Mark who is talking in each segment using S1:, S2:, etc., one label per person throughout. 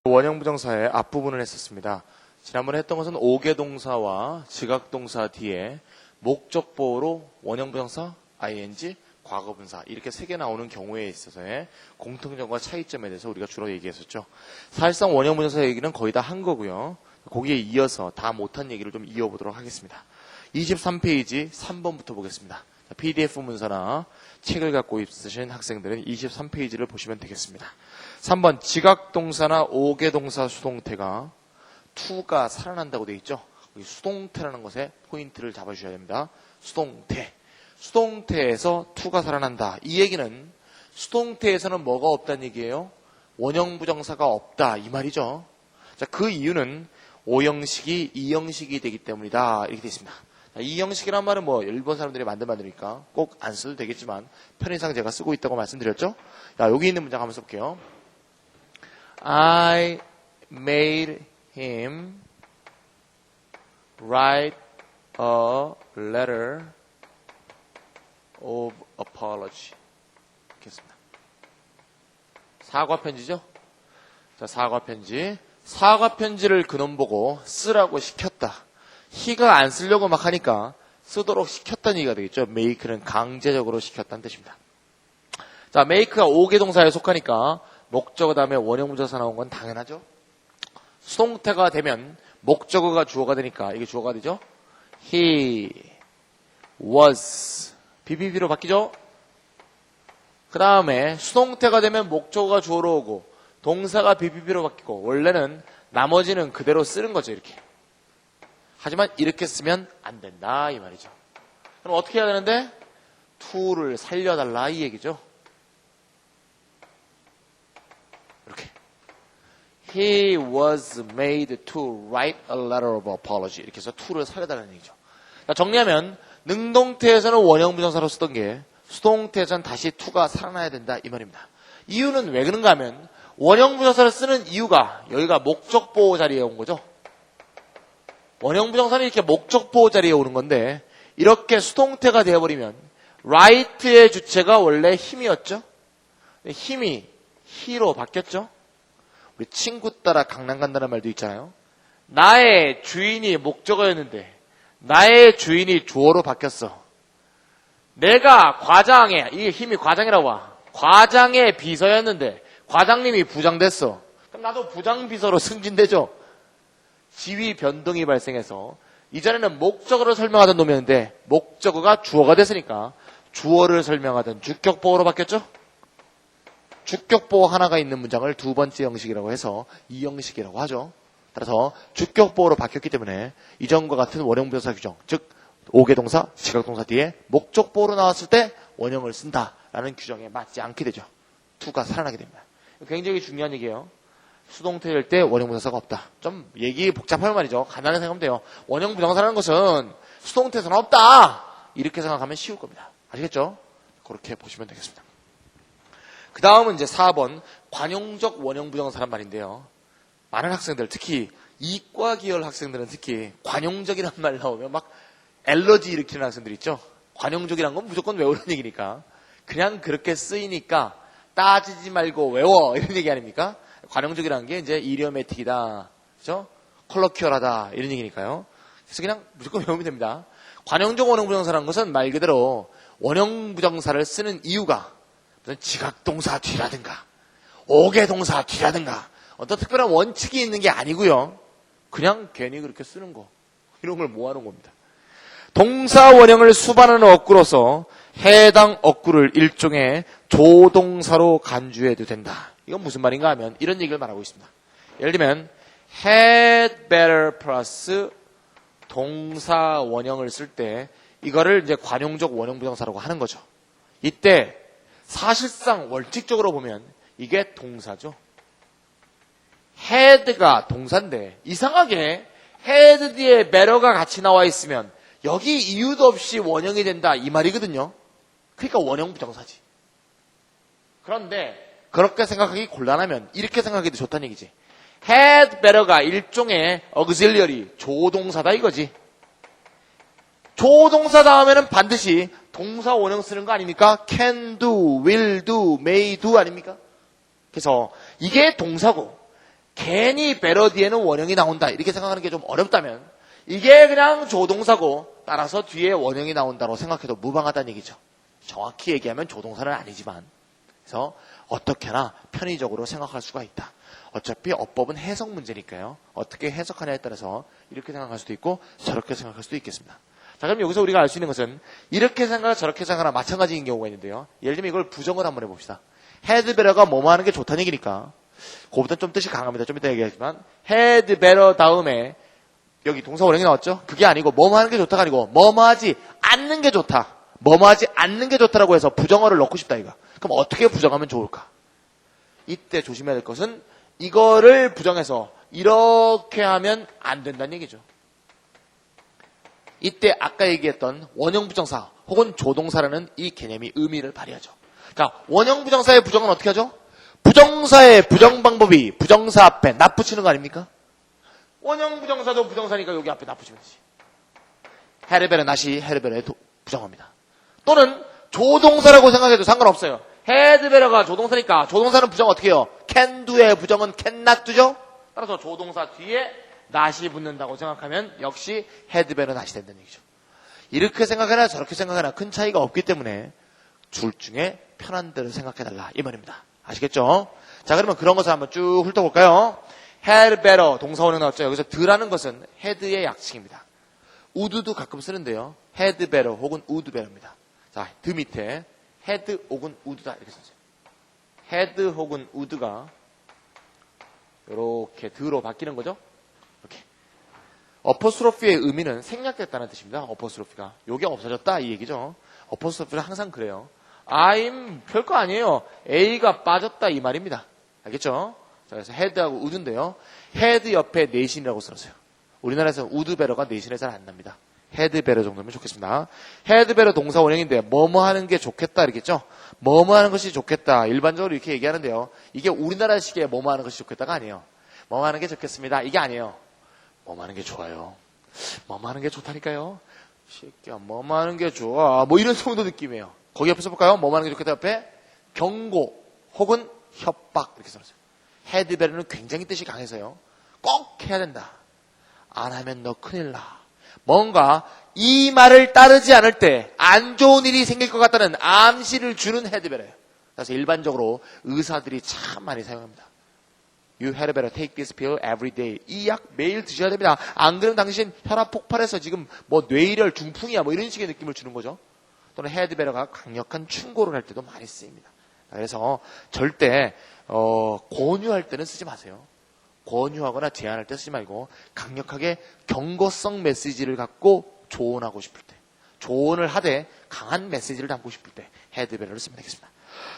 S1: 원형부정사의 앞부분을 했었습니다. 지난번에 했던 것은 오개동사와 지각동사 뒤에 목적보호로 원형부정사, ing, 과거분사 이렇게 세 개 나오는 경우에 있어서의 공통점과 차이점에 대해서 우리가 주로 얘기했었죠. 사실상 원형부정사 얘기는 거의 다 한 거고요. 거기에 이어서 다 못한 얘기를 좀 이어보도록 하겠습니다. 23페이지 3번부터 보겠습니다. PDF 문서나 책을 갖고 있으신 학생들은 23페이지를 보시면 되겠습니다. 3번 지각동사나 오개동사 수동태가 to가 살아난다고 되어 있죠. 수동태라는 것에 포인트를 잡아주셔야 됩니다. 수동태. 수동태에서 to가 살아난다. 이 얘기는 수동태에서는 뭐가 없다는 얘기예요? 원형부정사가 없다. 이 말이죠. 자, 그 이유는 오형식이 이형식이 되기 때문이다. 이렇게 되어 있습니다. 이 형식이란 말은 뭐 일본 사람들이 만든 말이니까 꼭 안 써도 되겠지만 편의상 제가 쓰고 있다고 말씀드렸죠. 자, 여기 있는 문장 한번 써볼게요. I made him write a letter of apology. 이렇게 했습니다. 사과 편지죠? 자, 사과 편지. 사과 편지를 그놈 보고 쓰라고 시켰다. he가 안 쓰려고 막 하니까 쓰도록 시켰다는 얘기가 되겠죠. make는 강제적으로 시켰다는 뜻입니다. 자, make가 오개동사에 속하니까 목적어 다음에 원형부정사 나온 건 당연하죠. 수동태가 되면 목적어가 주어가 되니까 이게 주어가 되죠. He was BBB로 바뀌죠. 그 다음에 수동태가 되면 목적어가 주어로 오고 동사가 BBB로 바뀌고 원래는 나머지는 그대로 쓰는 거죠. 이렇게. 하지만 이렇게 쓰면 안 된다 이 말이죠. 그럼 어떻게 해야 되는데? to를 살려달라 이 얘기죠. 이렇게. He was made to write a letter of apology. 이렇게 해서 to를 살려달라는 얘기죠. 자, 정리하면 능동태에서는 원형부정사로 쓰던 게 수동태에서는 다시 to가 살아나야 된다 이 말입니다. 이유는 왜 그런가 하면 원형부정사를 쓰는 이유가 여기가 목적보호 자리에 온 거죠. 원형부정사는 이렇게 목적보호 자리에 오는 건데 이렇게 수동태가 되어버리면 write의 주체가 원래 힘이었죠. 힘이 he로 바뀌었죠. 우리 친구 따라 강남 간다는 말도 있잖아요. 나의 주인이 목적어였는데 나의 주인이 주어로 바뀌었어. 내가 과장에, 이게 힘이 과장이라고 와. 과장의 비서였는데 과장님이 부장 됐어. 그럼 나도 부장 비서로 승진되죠. 지위 변동이 발생해서 이전에는 목적어를 설명하던 놈이었는데 목적어가 주어가 됐으니까 주어를 설명하던 주격보호로 바뀌었죠. 주격보호 하나가 있는 문장을 두 번째 형식이라고 해서 이 형식이라고 하죠. 따라서 주격보호로 바뀌었기 때문에 이전과 같은 원형부정사 규정, 즉 오개동사, 지각동사 뒤에 목적보호로 나왔을 때 원형을 쓴다라는 규정에 맞지 않게 되죠. to가 살아나게 됩니다. 굉장히 중요한 얘기예요. 수동태일 때 원형부정사가 없다. 좀 얘기 복잡할 말이죠. 간단하게 생각하면 돼요. 원형부정사라는 것은 수동태에서는 없다. 이렇게 생각하면 쉬울 겁니다. 아시겠죠? 그렇게 보시면 되겠습니다. 그 다음은 이제 4번 관용적 원형부정사란 말인데요. 많은 학생들, 특히 이과 계열 학생들은 특히 관용적이란 말 나오면 막 엘러지 일으키는 학생들 있죠. 관용적이란 건 무조건 외우는 얘기니까 그냥 그렇게 쓰이니까 따지지 말고 외워 이런 얘기 아닙니까? 관용적이라는 게 이제 이디오매틱이다, 그죠? 컬러큐얼하다 이런 얘기니까요. 그래서 그냥 무조건 외우면 됩니다. 관용적 원형부정사라는 것은 말 그대로 원형부정사를 쓰는 이유가 무슨 지각동사 뒤라든가 오개동사 뒤라든가 어떤 특별한 원칙이 있는 게 아니고요. 그냥 괜히 그렇게 쓰는 거 이런 걸 모아놓은 겁니다. 동사 원형을 수반하는 어구로서 해당 어구를 일종의 조동사로 간주해도 된다. 이건 무슨 말인가 하면 이런 얘기를 말하고 있습니다. 예를 들면 had better 플러스 동사 원형을 쓸 때 이거를 이제 관용적 원형부정사라고 하는 거죠. 이때 사실상 원칙적으로 보면 이게 동사죠. had가 동사인데 이상하게 had 뒤에 better가 같이 나와 있으면 여기 이유도 없이 원형이 된다 이 말이거든요. 그러니까 원형부정사지. 그런데 그렇게 생각하기 곤란하면 이렇게 생각해도 좋다는 얘기지. had better가 일종의 auxiliary, 조동사다 이거지. 조동사 다음에는 반드시 동사 원형 쓰는 거 아닙니까? can do, will do, may do 아닙니까? 그래서 이게 동사고 괜히 better 뒤에는 원형이 나온다 이렇게 생각하는 게 좀 어렵다면 이게 그냥 조동사고 따라서 뒤에 원형이 나온다고 생각해도 무방하다는 얘기죠. 정확히 얘기하면 조동사는 아니지만 그래서 어떻게나 편의적으로 생각할 수가 있다. 어차피 어법은 해석 문제니까요. 어떻게 해석하냐에 따라서 이렇게 생각할 수도 있고 저렇게 생각할 수도 있겠습니다. 자, 그럼 여기서 우리가 알 수 있는 것은 이렇게 생각하거나 저렇게 생각하거나 마찬가지인 경우가 있는데요. 예를 들면 이걸 부정을 한번 해봅시다. had better가 뭐뭐 하는 게 좋다는 얘기니까 그거보다 좀 뜻이 강합니다. 좀 이따 얘기하지만 had better 다음에 여기 동사 원형이 나왔죠? 그게 아니고 뭐뭐 하는 게 좋다가 아니고 뭐뭐 하지 않는 게 좋다. 뭐뭐 하지 않는 게 좋다라고 해서 부정어를 넣고 싶다 이거. 그럼 어떻게 부정하면 좋을까? 이때 조심해야 될 것은 이거를 부정해서 이렇게 하면 안 된다는 얘기죠. 이때 아까 얘기했던 원형 부정사 혹은 조동사라는 이 개념이 의미를 발휘하죠. 그러니까 원형 부정사의 부정은 어떻게 하죠? 부정사의 부정 방법이 부정사 앞에 납 붙이는 거 아닙니까? 원형 부정사도 부정사니까 여기 앞에 납 붙이면 되지. had better not이 had better의 부정어입니다. 또는 조동사라고 생각해도 상관없어요. had better가 조동사니까 조동사는 부정 어떻게 해요? can do의 부정은 can not do죠? 따라서 조동사 뒤에 not이 붙는다고 생각하면 역시 had better not이 된다는 얘기죠. 이렇게 생각하나 저렇게 생각하나 큰 차이가 없기 때문에 둘 중에 편한 대로 생각해달라 이 말입니다. 아시겠죠? 자, 그러면 그런 것을 한번 쭉 훑어볼까요? had better 동사원형 나왔죠. 여기서 드라는 것은 had의 약칭입니다. would도 가끔 쓰는데요. had better 혹은 would better입니다. 자, 드 밑에 had 혹은 would다 이렇게 써요. had 혹은 would가 이렇게 드로 바뀌는 거죠. 이렇게 어퍼스트로피의 의미는 생략됐다는 뜻입니다. 어퍼스트로피가 요게 없어졌다 이 얘기죠. 어퍼스트로피는 항상 그래요. I'm 별거 아니에요. A가 빠졌다 이 말입니다. 알겠죠? 자, 그래서 had하고 would인데요. had 옆에 내신이라고 써놨어요. 우리나라에서 would better가 내신에 잘 안 납니다. had better 정도면 좋겠습니다. had better 동사 원형인데 뭐뭐 하는 게 좋겠다 이렇겠죠? 뭐뭐 하는 것이 좋겠다. 일반적으로 이렇게 얘기하는데요. 이게 우리나라식의 뭐뭐 하는 것이 좋겠다가 아니에요. 뭐뭐 하는 게 좋겠습니다. 이게 아니에요. 뭐뭐 하는 게 좋아요. 뭐뭐 하는 게 좋다니까요. 새끼야 뭐뭐 하는 게 좋아. 뭐 이런 정도 느낌이에요. 거기 옆에 써볼까요? 뭐뭐 하는 게 좋겠다 옆에 경고 혹은 협박 이렇게 써놨어요. had better는 굉장히 뜻이 강해서요. 꼭 해야 된다. 안 하면 너 큰일 나. 뭔가 이 말을 따르지 않을 때 안 좋은 일이 생길 것 같다는 암시를 주는 had better예요. 그래서 일반적으로 의사들이 참 많이 사용합니다. You had better take this pill every day. 이 약 매일 드셔야 됩니다. 안 그러면 당신 혈압 폭발해서 지금 뭐 뇌일혈 중풍이야 뭐 이런 식의 느낌을 주는 거죠. 또는 had better가 강력한 충고를 할 때도 많이 쓰입니다. 그래서 절대 권유할 때는 쓰지 마세요. 권유하거나 제안할 때 쓰지 말고 강력하게 경고성 메시지를 갖고 조언하고 싶을 때, 조언을 하되 강한 메시지를 담고 싶을 때 had better를 쓰면 되겠습니다.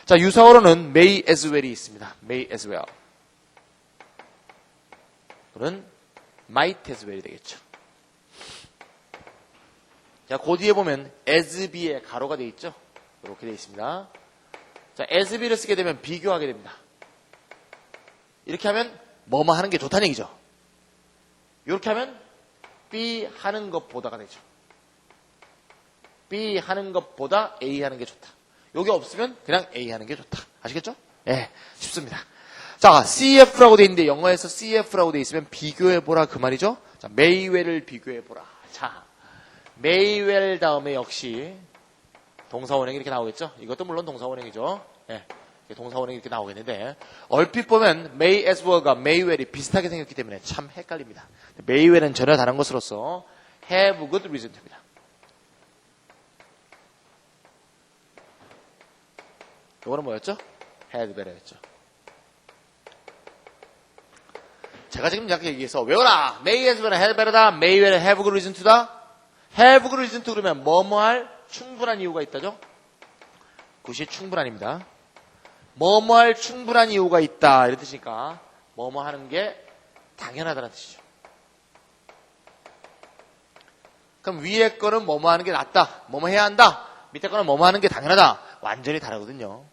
S1: 자, 유사어로는 may as well이 있습니다. may as well. 또는 might as well이 되겠죠. 자, 그 뒤에 보면 as be에 가로가 되어 있죠. 이렇게 되어 있습니다. 자, as be를 쓰게 되면 비교하게 됩니다. 이렇게 하면 뭐뭐 하는 게 좋다는 얘기죠. 이렇게 하면 B 하는 것보다가 되죠. B 하는 것보다 A 하는 게 좋다. 여기 없으면 그냥 A 하는 게 좋다. 아시겠죠? 예, 네, 쉽습니다. 자, CF라고 돼 있는데 영어에서 CF라고 돼 있으면 비교해보라 그 말이죠. 자, may well을 비교해보라. 자, may well 다음에 역시 동사원형이 이렇게 나오겠죠. 이것도 물론 동사원형이죠. 예. 네. 동사원형이 이렇게 나오겠는데 얼핏 보면 may as well과 may well이 비슷하게 생겼기 때문에 참 헷갈립니다. may well은 전혀 다른 것으로서 have good reason입니다. 이거는 뭐였죠? had better였죠. 제가 지금 약간 얘기해서 외워라. may as well은 had better다. may well은 have good reason to다. have good reason to 그러면 뭐뭐 할 충분한 이유가 있다죠? 그것이 충분한입니다. 뭐뭐 할 충분한 이유가 있다 이런 뜻이니까 뭐뭐 하는 게 당연하다는 뜻이죠. 그럼 위에 거는 뭐뭐 하는 게 낫다, 뭐뭐 해야 한다. 밑에 거는 뭐뭐 하는 게 당연하다. 완전히 다르거든요.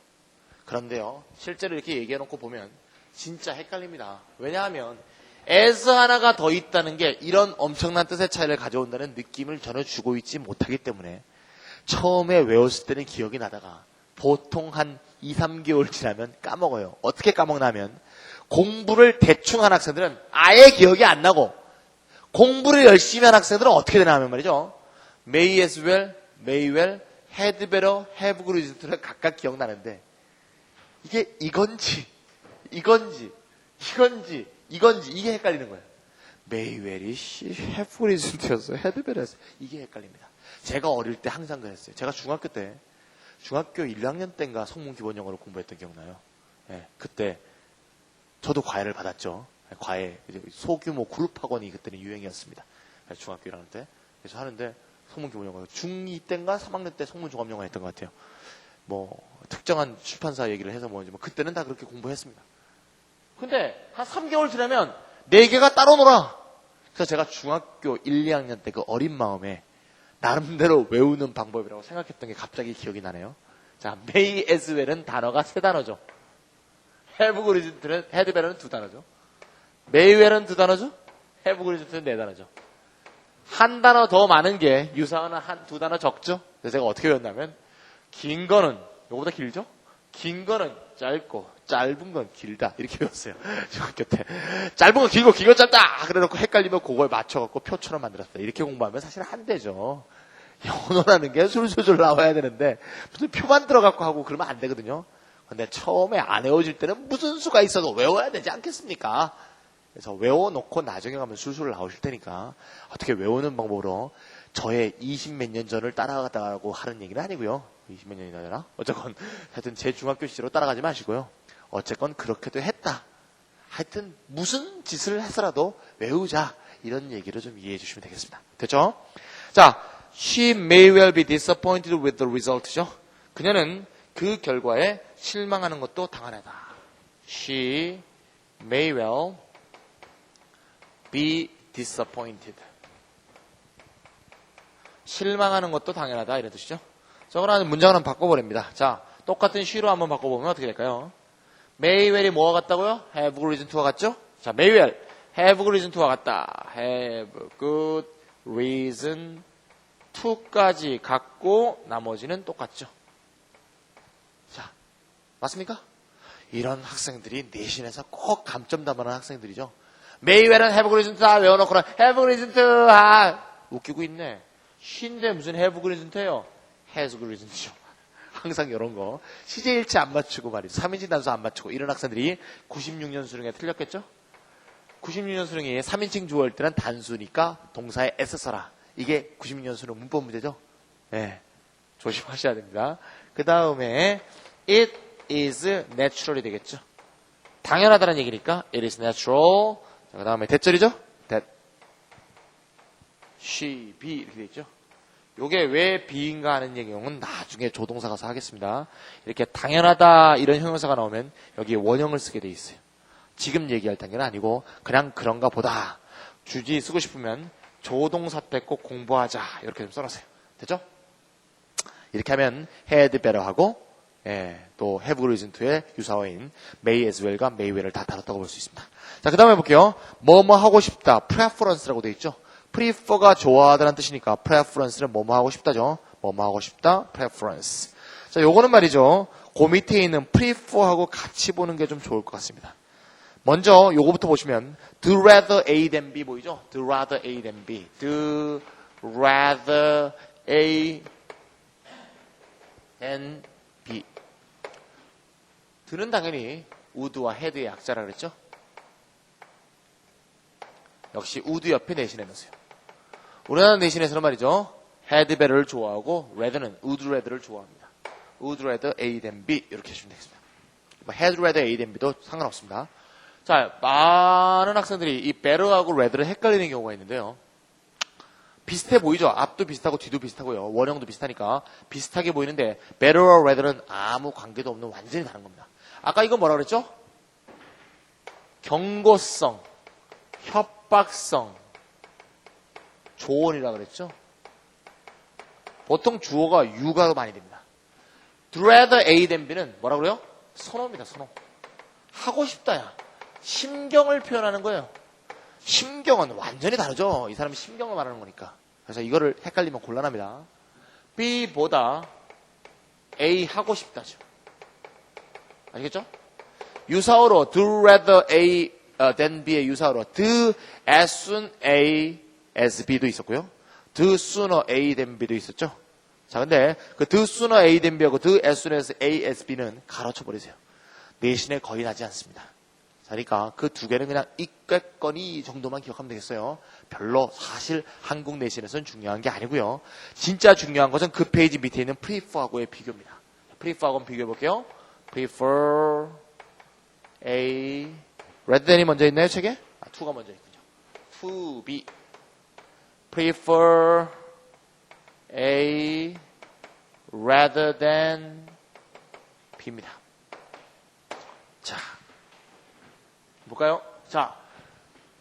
S1: 그런데요, 실제로 이렇게 얘기해놓고 보면 진짜 헷갈립니다. 왜냐하면 as 하나가 더 있다는 게 이런 엄청난 뜻의 차이를 가져온다는 느낌을 전혀 주고 있지 못하기 때문에 처음에 외웠을 때는 기억이 나다가 보통 한 2, 3개월 지나면 까먹어요. 어떻게 까먹나면 공부를 대충 한 학생들은 아예 기억이 안 나고 공부를 열심히 한 학생들은 어떻게 되나 하면 말이죠. may as well, may well, had better, have good reason를 각각 기억나는데 이게 이건지 이게 헷갈리는 거예요. may well이 have good reason였어요. had better였어요. 이게 헷갈립니다. 제가 어릴 때 항상 그랬어요. 제가 중학교 1학년 때인가 성문 기본 영어를 공부했던 기억나요. 네, 그때 저도 과외를 받았죠. 과외 소규모 그룹 학원이 그때는 유행이었습니다. 중학교 1학년 때 그래서 하는데 성문 기본 영어 중2 때인가 3학년 때 성문 종합 영어 했던 것 같아요. 뭐 특정한 출판사 얘기를 해서 뭐지 뭐 그때는 다 그렇게 공부했습니다. 근데 한 3개월 지나면 4개가 따로 놀아. 그래서 제가 중학교 1, 2학년 때 그 어린 마음에 나름대로 외우는 방법이라고 생각했던 게 갑자기 기억이 나네요. 자, may as well은 단어가 3단어죠. have good reason는 had better는 2단어죠. may well은 2단어죠. have good reason는 4단어죠. 한 단어 더 많은 게 유사어는 2단어 적죠. 그래서 제가 어떻게 외웠냐면 긴 거는 요거보다 길죠. 긴 거는 짧고 짧은 건 길다 이렇게 배웠어요. 중학교 때 짧은 건 길고 긴 건 짧다 그래놓고 헷갈리면 그걸 맞춰갖고 표처럼 만들었어요. 이렇게 공부하면 사실 안 되죠. 영어라는 게 술술 나와야 되는데 무슨 표만 들어갖고 하고 그러면 안 되거든요. 근데 처음에 안 외워질 때는 무슨 수가 있어도 외워야 되지 않겠습니까? 그래서 외워놓고 나중에 가면 술술 나오실 테니까 어떻게 외우는 방법으로 저의 20몇 년 전을 따라가다고 하는 얘기는 아니고요. 20몇 년이나 되나? 어쨌건 하여튼 제 중학교 시절로 따라가지 마시고요. 어쨌건 그렇게도 했다. 하여튼 무슨 짓을 해서라도 외우자. 이런 얘기를 좀 이해해 주시면 되겠습니다. 됐죠? 자, she may well be disappointed with the result죠. 그녀는 그 결과에 실망하는 것도 당연하다. She may well be disappointed. 실망하는 것도 당연하다 이런 뜻이죠. 자, 그러면 문장을 한번 바꿔버립니다. 자, 똑같은 she로 한번 바꿔보면 어떻게 될까요? may well이 뭐와 같다고요? have good reason to와 같죠? 자, may well, have good reason to와 같다. have good reason to까지 같고 나머지는 똑같죠. 자, 맞습니까? 이런 학생들이 내신에서 꼭 감점 담아는 학생들이죠. may well은 have good reason to 다 외워놓고는 have good reason to 웃기고 있네. 쉰데 무슨 have good reason to예요? has good reason to죠. 항상 이런 거. 시제일치 안 맞추고 말이죠. 3인칭 단수 안 맞추고 이런 학생들이 96년 수능에 틀렸겠죠? 96년 수능에 3인칭 주어일 때는 단수니까 동사에 s 써라. 이게 96년 수능 문법 문제죠? 네. 조심하셔야 됩니다. 그 다음에 it is natural이 되겠죠? 당연하다는 얘기니까 it is natural. 그 다음에 대절이죠? that she be 이렇게 되겠죠? 요게 왜 be인가 하는 경우는 나중에 조동사 가서 하겠습니다. 이렇게 당연하다 이런 형용사가 나오면 여기에 원형을 쓰게 돼 있어요. 지금 얘기할 단계는 아니고 그냥 그런가 보다. 주지 쓰고 싶으면 조동사 때 꼭 공부하자 이렇게 좀 써놓으세요. 됐죠? 이렇게 하면 had better 하고 또 have good reason to의 유사어인 may as well과 may well을 다 다뤘다고 볼 수 있습니다. 자, 그 다음에 볼게요. 뭐뭐 하고 싶다. preference라고 되어 있죠. prefer가 좋아하다는 뜻이니까 preference는 뭐뭐 하고 싶다죠. 뭐뭐 하고 싶다. preference. 자, 요거는 말이죠. 그 밑에 있는 prefer하고 같이 보는 게 좀 좋을 것 같습니다. 먼저 요거부터 보시면 do rather A than B 보이죠? do rather A than B. do rather A than B. do는 당연히 would와 had의 약자라 그랬죠? 역시 would 옆에 내신해 놓으세요. 우리나라 내신에서는 말이죠. had better를 좋아하고 rather는 would rather를 좋아합니다. would rather A than B 이렇게 해주시면 되겠습니다. had rather A than B도 상관없습니다. 자, 많은 학생들이 이 better하고 rather를 헷갈리는 경우가 있는데요. 비슷해 보이죠? 앞도 비슷하고 뒤도 비슷하고요. 원형도 비슷하니까 비슷하게 보이는데 better와 rather는 아무 관계도 없는 완전히 다른 겁니다. 아까 이거 뭐라 그랬죠? 경고성, 협박성, 조언이라 그랬죠? 보통 주어가 you가 많이 됩니다. rather A than B는 뭐라 그래요? 선호입니다, 선호. 하고 싶다야. 심경을 표현하는 거예요. 심경은 완전히 다르죠. 이 사람이 심경을 말하는 거니까. 그래서 이거를 헷갈리면 곤란합니다. B보다 A 하고 싶다죠. 아시겠죠? 유사어로 do rather A than B의 유사어로 do as soon A as B도 있었고요. do sooner A than B도 있었죠. 자, 근데 그 do sooner A than B하고 do as soon as A as B는 가로쳐 버리세요. 내신에 거의 나지 않습니다. 자, 그러니까 그 두 개는 그냥 있겠거니 정도만 기억하면 되겠어요. 별로 사실 한국 내신에서는 중요한 게 아니고요. 진짜 중요한 것은 그 페이지 밑에 있는 prefer하고의 비교입니다. prefer하고 비교해 볼게요. prefer A rather than이 먼저 있나요, 책에? to가 먼저 있군요. to B prefer A rather than B입니다. 자, 볼까요? 자,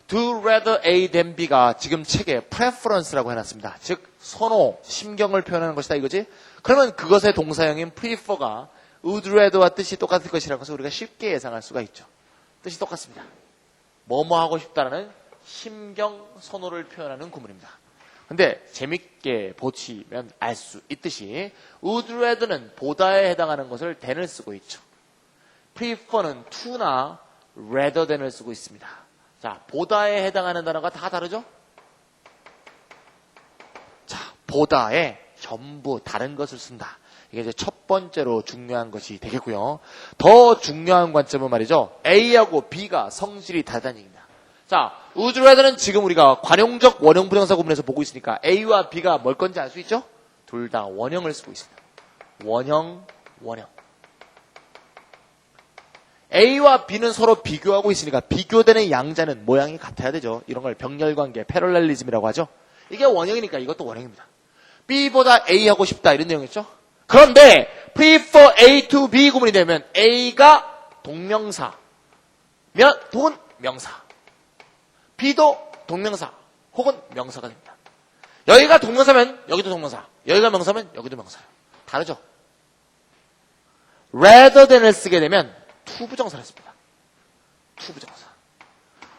S1: do rather A than B가 지금 책에 preference라고 해놨습니다. 즉, 선호, 심경을 표현하는 것이다 이거지? 그러면 그것의 동사형인 prefer가 would rather와 뜻이 똑같을 것이라는 것을 우리가 쉽게 예상할 수가 있죠. 뜻이 똑같습니다. 뭐뭐 하고 싶다라는 심경, 선호를 표현하는 구문입니다. 근데 재밌게 보시면 알 수 있듯이 would rather는 보다에 해당하는 것을 than을 쓰고 있죠. prefer는 to나 rather than을 쓰고 있습니다. 자, 보다에 해당하는 단어가 다 다르죠? 자, 보다에 전부 다른 것을 쓴다. 이게 이제 첫 번째로 중요한 것이 되겠고요. 더 중요한 관점은 말이죠. A하고 B가 성질이 다르다는 얘기입니다. 자, would rather는 지금 우리가 관용적 원형 부정사 구문에서 보고 있으니까 A와 B가 뭘 건지 알 수 있죠? 둘 다 원형을 쓰고 있습니다. 원형. A와 B는 서로 비교하고 있으니까 비교되는 양자는 모양이 같아야 되죠. 이런 걸 병렬관계, 패럴렐리즘이라고 하죠. 이게 원형이니까 이것도 원형입니다. B보다 A 하고 싶다 이런 내용이었죠. 그런데 prefer A to B 구문이 되면 A가 동명사면 혹은 명사, B도 동명사 혹은 명사가 됩니다. 여기가 동명사면 여기도 동명사, 여기가 명사면 여기도 명사예요. 다르죠? rather than을 쓰게 되면 투부정사를 씁니다.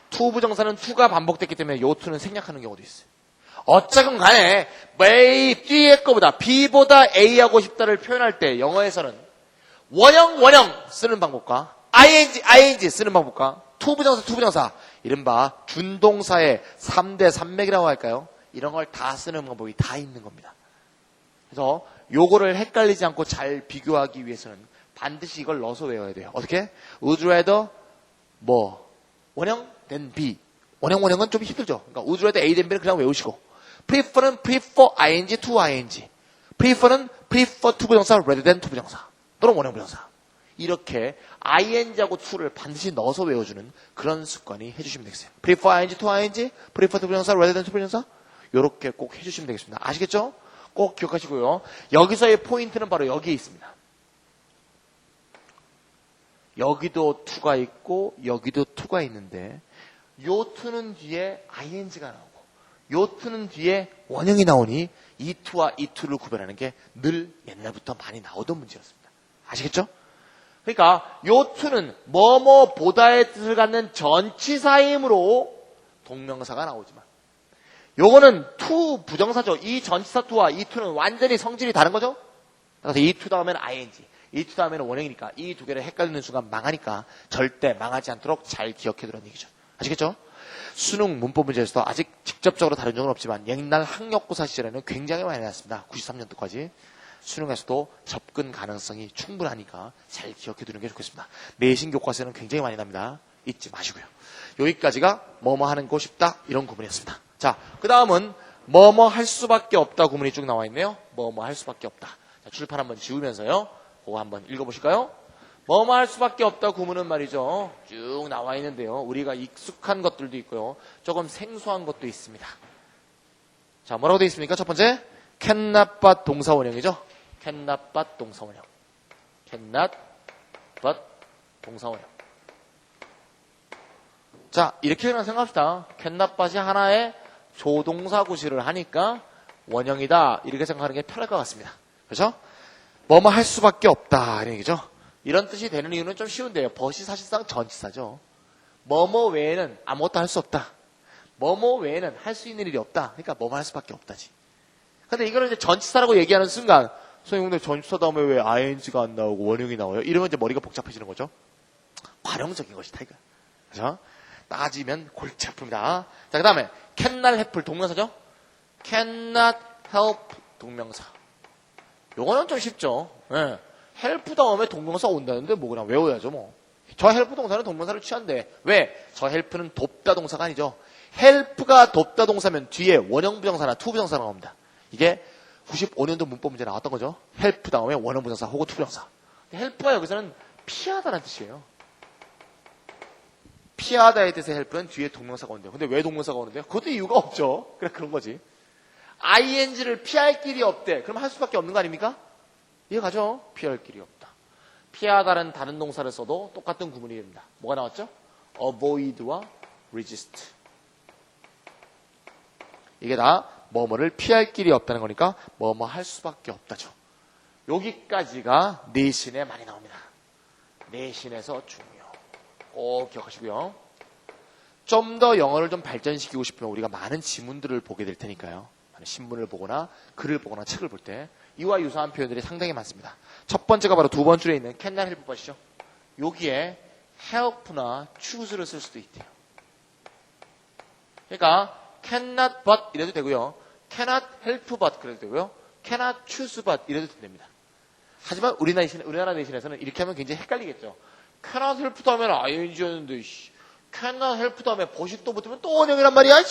S1: 투부정사는 to가 반복됐기 때문에 요 to는 생략하는 경우도 있어요. 어쨌건 간에 A, B의 거보다 B보다 A 하고 싶다를 표현할 때 영어에서는 원형 쓰는 방법과 ing 쓰는 방법과 투부정사 이른바 준동사의 3대 산맥이라고 할까요? 이런 걸 다 쓰는 방법이 다 있는 겁니다. 그래서 요거를 헷갈리지 않고 잘 비교하기 위해서는 반드시 이걸 넣어서 외워야 돼요. 어떻게? would rather 원형 then B. 원형은 좀 힘들죠. 그러니까 would rather A then B는 그냥 외우시고 prefer는 prefer ing to ing. prefer는 prefer 투부정사 rather than 투부정사 또는 원형 부정사. 이렇게 ing하고 to를 반드시 넣어서 외워주는 그런 습관이 해주시면 되겠어요. prefer ing to ing, prefer 투부정사 rather than 투부정사 이렇게 꼭 해주시면 되겠습니다. 아시겠죠? 꼭 기억하시고요. 여기서의 포인트는 바로 여기에 있습니다. 여기도 to가 있고 여기도 to가 있는데 요 to는 뒤에 ing가 나오고 요 to는 뒤에 원형이 나오니 이 to와 이 to를 구별하는 게 늘 옛날부터 많이 나오던 문제였습니다. 아시겠죠? 그러니까 요 to는 뭐뭐보다의 뜻을 갖는 전치사이므로 동명사가 나오지만 요거는 to 부정사죠. 이 전치사 to와 이 to는 완전히 성질이 다른 거죠? 그래서 이 to 다음에는 ing 이 to 다음에는 원형이니까 이 두 개를 헷갈리는 순간 망하니까 절대 망하지 않도록 잘 기억해두라는 얘기죠. 아시겠죠? 수능 문법 문제에서도 아직 직접적으로 다른 적은 없지만 옛날 학력고사 시절에는 굉장히 많이 나왔습니다. 93년도까지. 수능에서도 접근 가능성이 충분하니까 잘 기억해두는 게 좋겠습니다. 내신 교과서는 굉장히 많이 납니다. 잊지 마시고요. 여기까지가 뭐뭐 하는 거 싶다 이런 구문이었습니다. 자, 그 다음은 뭐뭐 할 수밖에 없다 구문이 쭉 나와 있네요. 뭐뭐 할 수밖에 없다. 자, 출판 한번 지우면서요. 그거 한번 읽어보실까요? 뭐뭐 할 수밖에 없다 구문은 말이죠. 쭉 나와 있는데요. 우리가 익숙한 것들도 있고요. 조금 생소한 것도 있습니다. 자, 뭐라고 되어 있습니까? 첫 번째, cannot but 동사원형이죠. cannot but 동사원형. cannot but 동사원형. 자, 이렇게 생각합시다. cannot but이 하나의 조동사 구실을 하니까 원형이다. 이렇게 생각하는 게 편할 것 같습니다. 그렇죠? 뭐뭐 할 수밖에 없다 이런 얘기죠. 이런 뜻이 되는 이유는 좀 쉬운데요. but이 사실상 전치사죠. 뭐뭐 외에는 아무것도 할 수 없다. 뭐뭐 외에는 할 수 있는 일이 없다. 그러니까 뭐뭐 할 수밖에 없다지. 근데 이거를 이제 전치사라고 얘기하는 순간 선생님 근데 전치사 다음에 왜 ing가 안 나오고 원형이 나와요? 이러면 이제 머리가 복잡해지는 거죠. 관용적인 것이다 이거. 그죠? 따지면 골치 아픕니다. 자, 그 다음에 cannot help 동명사죠? cannot help 동명사. 요거는 좀 쉽죠. 예. help 다음에 동명사 온다는데 뭐 그냥 외워야죠 뭐. 저 help 동사는 동명사를 취한대. 왜? 저 help는 돕다 동사가 아니죠. help가 돕다 동사면 뒤에 원형 부정사나 투 부정사가 나옵니다. 이게 95년도 문법 문제 나왔던 거죠. help 다음에 원형 부정사 혹은 투 부정사. help가 여기서는 피하다라는 뜻이에요. 피하다의 뜻의 help는 뒤에 동명사가 온대요. 근데 왜 동명사가 오는데요? 그것도 이유가 없죠. 그런 거지. ing를 피할 길이 없대. 그럼 할 수밖에 없는 거 아닙니까? 이해가죠? 피할 길이 없다. 피하다는 다른 동사를 써도 똑같은 구문이 됩니다. 뭐가 나왔죠? avoid와 resist. 이게 다 뭐뭐를 피할 길이 없다는 거니까 뭐뭐 할 수밖에 없다죠. 여기까지가 내신에 많이 나옵니다. 내신에서 중요. 꼭 기억하시고요. 좀 더 영어를 좀 발전시키고 싶으면 우리가 많은 지문들을 보게 될 테니까요. 신문을 보거나 글을 보거나 책을 볼 때 이와 유사한 표현들이 상당히 많습니다. 첫 번째가 바로 두 번 줄에 있는 cannot help but이죠. 여기에 help나 choose를 쓸 수도 있대요. 그러니까 cannot but 이래도 되고요. cannot help but 그래도 되고요. cannot choose but 이래도 됩니다. 하지만 우리나라 내신에서는 이렇게 하면 굉장히 헷갈리겠죠. cannot help 다음에 ing였는데 cannot help 다음에 but이 또 붙으면 또 원형이란 말이야.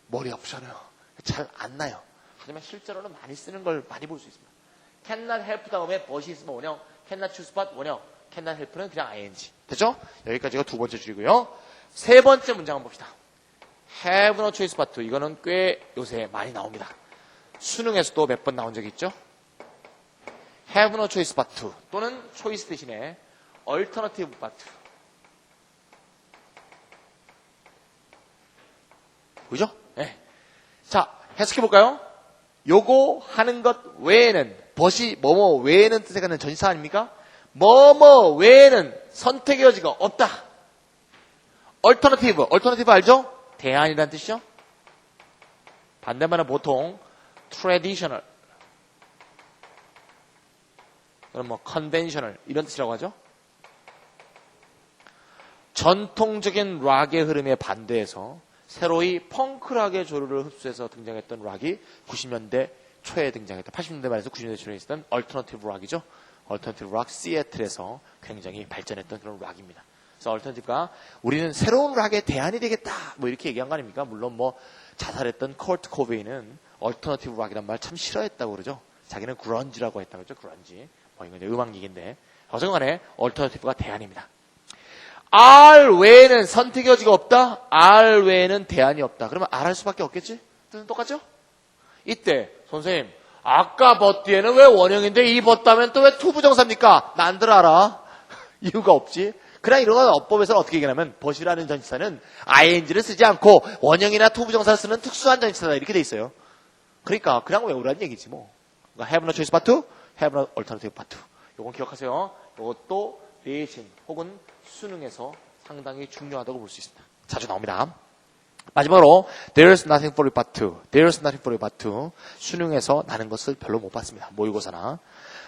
S1: 머리 아프잖아요. 잘 안 나요. 하지만 실제로는 많이 쓰는 걸 많이 볼 수 있습니다. cannot help 다음에 but이 있으면 원형, cannot choose but 원형, cannot help는 그냥 ing. 됐죠? 여기까지가 두 번째 줄이고요. 세 번째 문장 한번 봅시다. have no choice but to. 이거는 꽤 요새 많이 나옵니다. 수능에서도 몇 번 나온 적이 있죠? have no choice but to 또는 choice 대신에 alternative but to. 보이죠? 네. 자, 해석해볼까요? 요거 하는 것 외에는, 벗이 뭐뭐 외에는 뜻에 갖는 전치사 아닙니까? 뭐뭐 외에는 선택의 여지가 없다. alternative 알죠? 대안이라는 뜻이죠? 반대말은 보통 traditional, 그럼 뭐 conventional 이런 뜻이라고 하죠? 전통적인 락의 흐름에 반대해서 새로이 펑크락의 조류를 흡수해서 등장했던 락이 90년대 초에 등장했던 80년대 말에서 90년대 초에 있었던 얼터너티브 락이죠. 얼터너티브 락 시애틀에서 굉장히 발전했던 그런 락입니다. 그래서 얼터너티브가 우리는 새로운 락의 대안이 되겠다 뭐 이렇게 얘기한 거 아닙니까? 물론 뭐 자살했던 콜트 코베인은 얼터너티브 락이란 말 참 싫어했다고 그러죠. 자기는 그런지라고 했다고 했죠. 그런지. 뭐 이건 이제 음악 얘기인데 어쨌든 간에 얼터너티브가 대안입니다. R 외에는 선택의 여지가 없다. R 외에는 대안이 없다. 그러면 R 할 수밖에 없겠지? 뜻은 똑같죠? 이때 선생님 아까 but 뒤에는 왜 원형인데 이 but 다음엔 또 왜 투부정사입니까? 난들 알아. 이유가 없지. 그냥 이런 건 어법에서는 어떻게 얘기하냐면 but이라는 전치사는 ing를 쓰지 않고 원형이나 투부정사를 쓰는 특수한 전치사다 이렇게 돼 있어요. 그러니까 그냥 외우라는 얘기지 뭐. 그러니까 have no choice but to, have no alternative but to. 요건 기억하세요. 요것도 내신 혹은 수능에서 상당히 중요하다고 볼 수 있습니다. 자주 나옵니다. 마지막으로 there's nothing for you but to. there's nothing for you but to. 수능에서 나는 것을 별로 못 봤습니다. 모의고사나.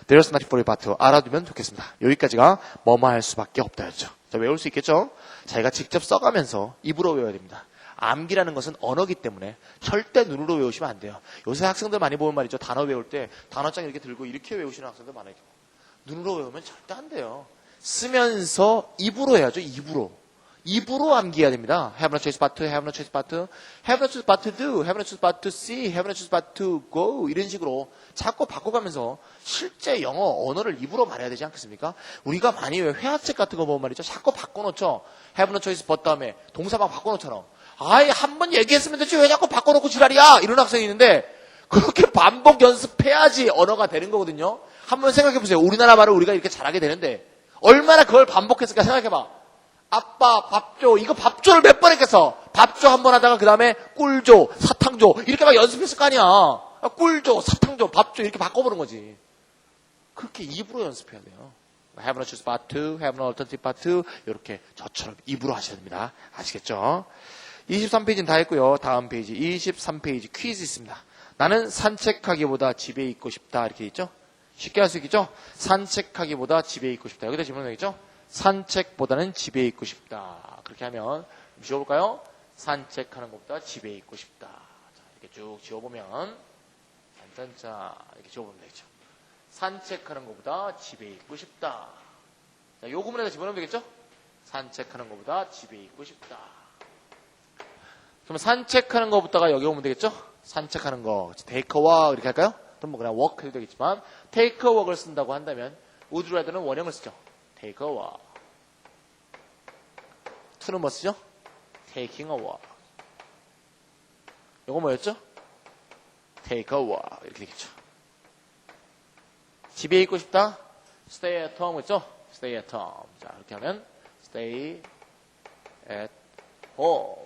S1: there's nothing for you but to. 알아두면 좋겠습니다. 여기까지가 뭐뭐 할 수밖에 없다였죠. 자, 외울 수 있겠죠? 자기가 직접 써가면서 입으로 외워야 됩니다. 암기라는 것은 언어기 때문에 절대 눈으로 외우시면 안 돼요. 요새 학생들 많이 보면 말이죠. 단어 외울 때 단어장 이렇게 들고 이렇게 외우시는 학생들 많아요. 눈으로 외우면 절대 안 돼요. 쓰면서 입으로 해야죠. 입으로 암기해야 됩니다. Have no choice but to, have no choice but to, have no choice but to do, have no choice but to see, have no choice but to go 이런 식으로 자꾸 바꿔가면서 실제 영어 언어를 입으로 말해야 되지 않겠습니까? 우리가 많이 왜 회화책 같은 거 보면 말이죠. 자꾸 바꿔놓죠. Have no choice but 다음에 동사 막 바꿔놓잖아. 아예 한 번 얘기했으면 되지 왜 자꾸 바꿔놓고 지랄이야 이런 학생이 있는데 그렇게 반복 연습해야지 언어가 되는 거거든요. 한번 생각해보세요. 우리나라 말을 우리가 이렇게 잘하게 되는데 얼마나 그걸 반복했을까 생각해봐. 아빠 밥 줘. 이거 밥 줘를 몇 번 했겠어. 밥 줘 한 번 하다가 그 다음에 꿀 줘, 사탕 줘 이렇게 막 연습했을 거 아니야. 꿀 줘, 사탕 줘, 밥 줘 이렇게 바꿔보는 거지. 그렇게 입으로 연습해야 돼요. Have no choice but to, have no alternative but to 이렇게 저처럼 입으로 하셔야 됩니다. 아시겠죠? 23페이지는 다 했고요. 다음 페이지 23페이지 퀴즈 있습니다. 나는 산책하기보다 집에 있고 싶다 이렇게 있죠? 쉽게 할 수 있겠죠? 산책하기보다 집에 있고 싶다. 여기다 질문하겠죠? 산책보다는 집에 있고 싶다. 그렇게 하면 지워볼까요? 산책하는 것보다 집에 있고 싶다. 자, 이렇게 쭉 지워보면 짠짠짠 이렇게 지워보면 되겠죠. 산책하는 것보다 집에 있고 싶다. 자, 요 구문에다 집어넣으면 되겠죠? 산책하는 것보다 집에 있고 싶다. 그럼 산책하는 것부터가 여기 오면 되겠죠? 산책하는 거, take a walk 이렇게 할까요? 또 뭐 그냥 walk 해도 되겠지만 take a walk을 쓴다고 한다면 would rather는 원형을 쓰죠. take a walk. to는 뭐 쓰죠? taking a walk. 이거 뭐였죠? take a walk 이렇게 되겠죠. 집에 있고 싶다? stay at home 있죠? stay at home. 자, 이렇게 하면 stay at home.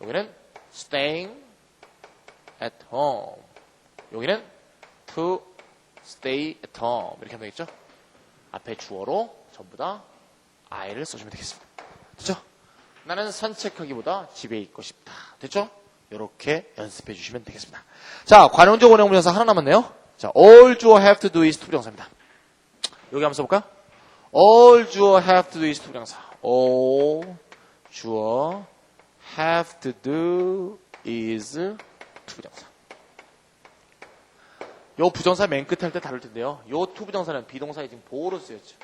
S1: 여기는 staying at home. 여기는 to stay at home. 이렇게 하면 되겠죠? 앞에 주어로 전부 다 I를 써주면 되겠습니다. 됐죠? 나는 산책하기보다 집에 있고 싶다. 됐죠? 이렇게 연습해 주시면 되겠습니다. 자, 관용적 원형 부정사 하나 남았네요. 자, all 주어 have to do is 투부정사입니다. 여기 한번 써볼까요? all 주어 have to do is 투부정사. all 주어 have to do is 투부정사. 요 부정사 맨 끝에 할 때 다룰 텐데요. 요 투부정사는 비동사의 지금 보호로 쓰였죠.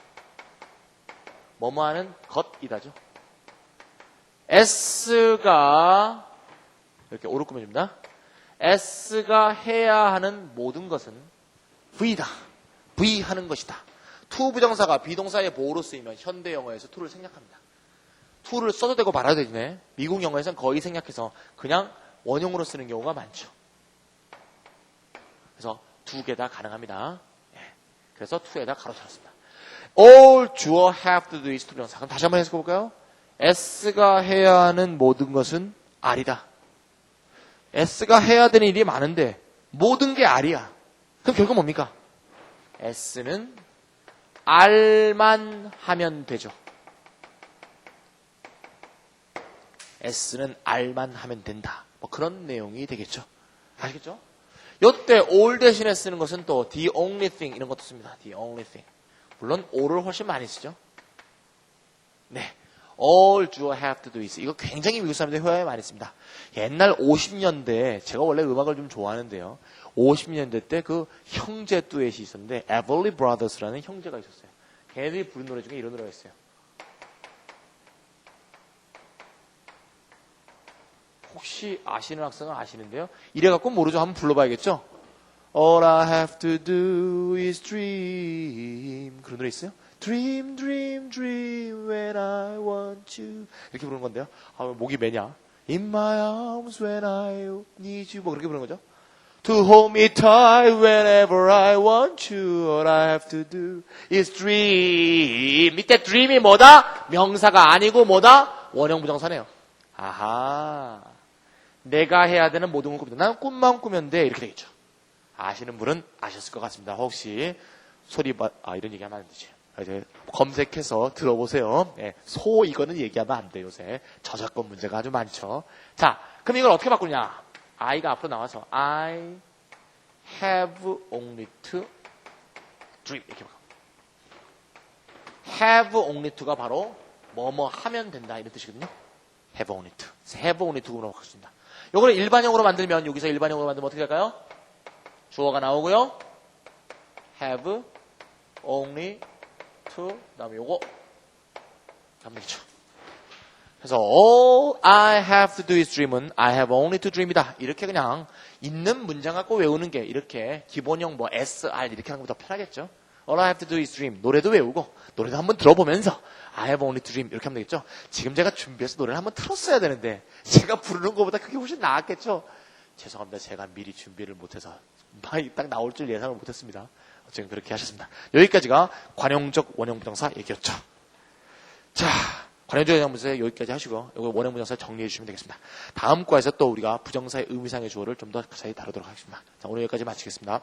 S1: 뭐뭐 하는 것이다죠. S가 이렇게 오를 꾸며줍니다. S가 해야 하는 모든 것은 V다. V 하는 것이다. to 부정사가 비동사의 보호로 쓰이면 현대 영어에서 to를 생략합니다. to를 써도 되고 말아도 되네. 미국 영어에서는 거의 생략해서 그냥 원형으로 쓰는 경우가 많죠. 그래서 두 개 다 가능합니다. 그래서 to에다 가로 잡았습니다. all 주어 have to do is 투부정사. 그럼 다시 한번 해석해 볼까요? S가 해야 하는 모든 것은 R이다. S가 해야 되는 일이 많은데 모든 게 R이야. 그럼 결국 뭡니까? S는 R만 하면 되죠. S는 R만 하면 된다. 뭐 그런 내용이 되겠죠. 아시겠죠? 요때 all 대신에 쓰는 것은 또 the only thing 이런 것도 씁니다. the only thing. 물론 all을 훨씬 많이 쓰죠. 네. all 주어 have to do is. 이거 굉장히 미국 사람들이 회화에 많이 씁니다. 옛날 50년대, 제가 원래 음악을 좀 좋아하는데요. 50년대 때 그 형제 듀엣이 있었는데, Everly Brothers라는 형제가 있었어요. 걔네들이 부른 노래 중에 이런 노래가 있어요. 혹시 아시는 학생은 아시는데요. 이래갖고 모르죠. 한번 불러봐야겠죠. All I have to do is dream. 그런 노래 있어요? Dream, dream, dream when I want you. 이렇게 부르는 건데요. 아, 목이 매냐? In my arms when I need you. 뭐 그렇게 부르는 거죠. To hold me tight whenever I want you. All I have to do is dream. 밑에 dream이 뭐다? 명사가 아니고 뭐다? 원형 부정사네요. 아하. 내가 해야 되는 모든 걸 꿉니다. 난 꿈만 꾸면 돼. 이렇게 되겠죠. 아시는 분은 아셨을 것 같습니다. 혹시 이런 얘기하면 안 되지. 이제 검색해서 들어보세요. 네, 이거는 얘기하면 안 돼요. 요새 저작권 문제가 아주 많죠. 자, 그럼 이걸 어떻게 바꾸냐? I가 앞으로 나와서 I have only to dream 이렇게 바꿔. have only to가 바로 뭐뭐 하면 된다 이런 뜻이거든요. have only to. have only to로 바꾸습니다. 요거를 일반형으로 만들면 여기서 일반형으로 만들면 어떻게 할까요? 주어가 나오고요. have only to 그다음에 요거 하면 되죠. 그래서 all I have to do is dream은 I have only to dream이다. 이렇게 그냥 있는 문장 갖고 외우는 게 이렇게 기본형 뭐 SR 이렇게 하는 것보다 편하겠죠. All I have to do is dream. 노래도 외우고 노래도 한번 들어보면서 I have only to dream 이렇게 하면 되겠죠. 지금 제가 준비해서 노래를 한번 틀었어야 되는데 제가 부르는 것보다 그게 훨씬 나았겠죠. 죄송합니다. 제가 미리 준비를 못해서 딱 나올 줄 예상을 못했습니다. 어쨌든 그렇게 하셨습니다. 여기까지가 관용적 원형부정사 얘기였죠. 자, 관용적 원형부정사 여기까지 하시고 이거 원형부정사 정리해 주시면 되겠습니다. 다음 과에서 또 우리가 부정사의 의미상의 주어를 좀 더 자세히 다루도록 하겠습니다. 자, 오늘 여기까지 마치겠습니다.